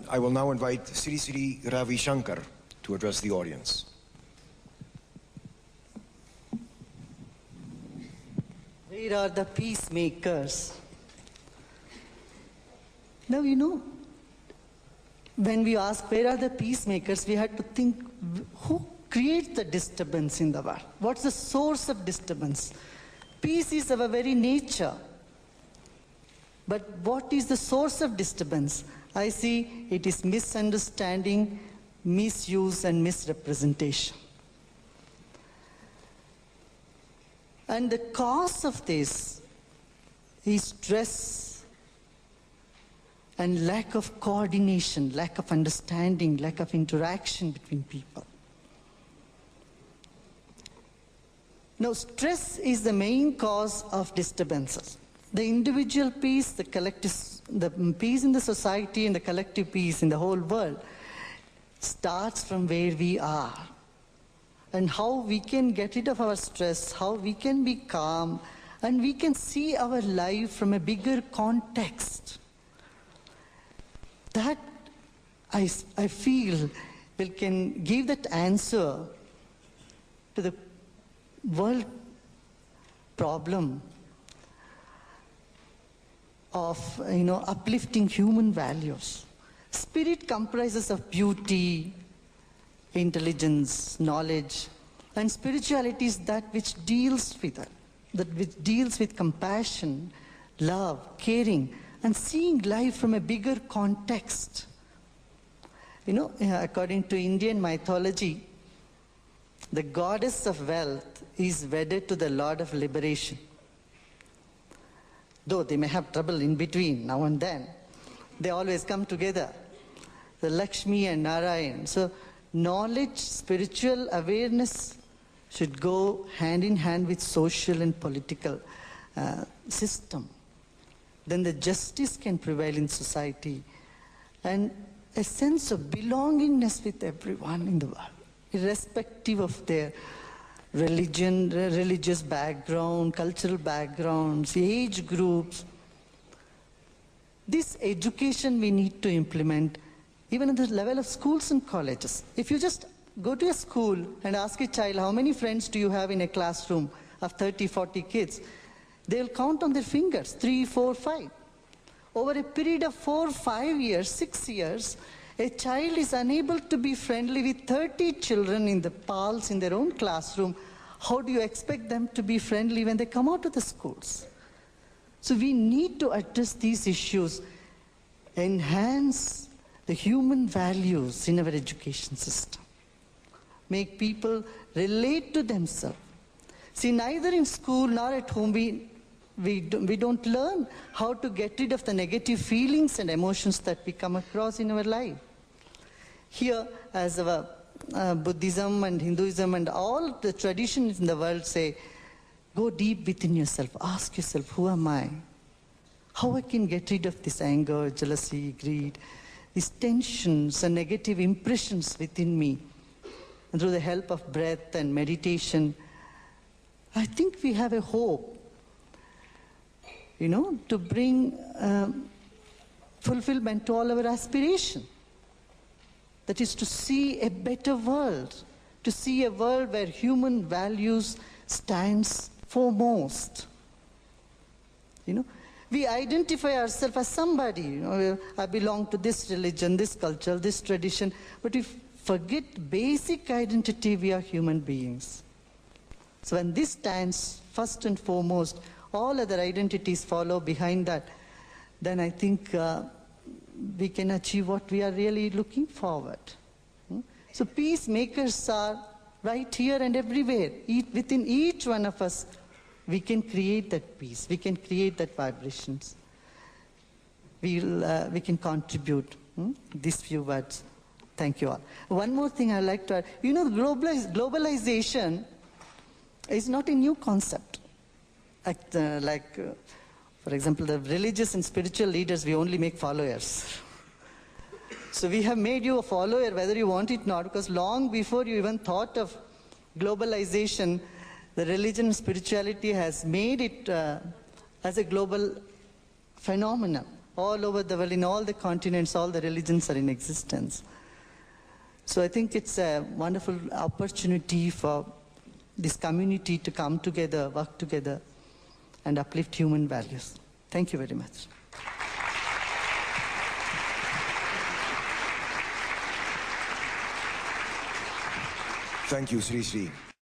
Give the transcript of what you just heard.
I will now invite Sri Sri Ravi Shankar to address the audience. Where are the peacemakers? Now, when we ask where are the peacemakers, we have to think who creates the disturbance in the world? What's the source of disturbance? Peace is our very nature. But what is the source of disturbance? I see it is misunderstanding, misuse, and misrepresentation. And the cause of this is stress and lack of coordination, lack of understanding, lack of interaction between people. Now, stress is the main cause of disturbances. The individual peace, the collective, the peace in the society and the collective peace in the whole world starts from where we are. And how we can get rid of our stress, how we can be calm, and we can see our life from a bigger context. That, I feel, can give that answer to the world problem of uplifting human values. Spirit comprises of beauty, intelligence, knowledge, and spirituality is that which deals with it, that which deals with compassion, love, caring, and seeing life from a bigger context. According to Indian mythology, the goddess of wealth is wedded to the lord of liberation. Though they may have trouble in between now and then, they always come together, the Lakshmi and Narayan. So knowledge, spiritual awareness should go hand in hand with social and political system. Then the justice can prevail in society and a sense of belongingness with everyone in the world, irrespective of their religion, religious background, cultural backgrounds, age groups. This education we need to implement even at the level of schools and colleges. If you just go to a school and ask a child, how many friends do you have in a classroom of 30, 40 kids? They'll count on their fingers, 3, 4, 5. Over a period of 4, 5 years, 6 years, a child is unable to be friendly with 30 children in the pals in their own classroom. How do you expect them to be friendly when they come out of the schools? So we need to address these issues, enhance the human values in our education system, make people relate to themselves. See, neither in school nor at home we don't learn how to get rid of the negative feelings and emotions that we come across in our life. Here, as our Buddhism and Hinduism and all the traditions in the world say, go deep within yourself, ask yourself, who am I? How I can get rid of this anger, jealousy, greed, these tensions and negative impressions within me. And through the help of breath and meditation, I think we have a hope, to bring fulfillment to all our aspirations. That is to see a better world, to see a world where human values stands foremost. We identify ourselves as somebody. I belong to this religion, this culture, this tradition. But if forget basic identity, we are human beings. So when this stands first and foremost, all other identities follow behind that, then I think we can achieve what we are really looking forward. So peacemakers are right here and everywhere. Within each one of us, we can create that peace. We can create that vibrations. We can contribute. These few words. Thank you all. One more thing I'd like to add. Globalization is not a new concept. For example, the religious and spiritual leaders, we only make followers. So we have made you a follower, whether you want it or not, because long before you even thought of globalization, the religion and spirituality has made it as a global phenomenon. all over the world, in all the continents, all the religions are in existence. So I think it's a wonderful opportunity for this community to come together, work together, and uplift human values. Thank you very much. Thank you, Sri Sri.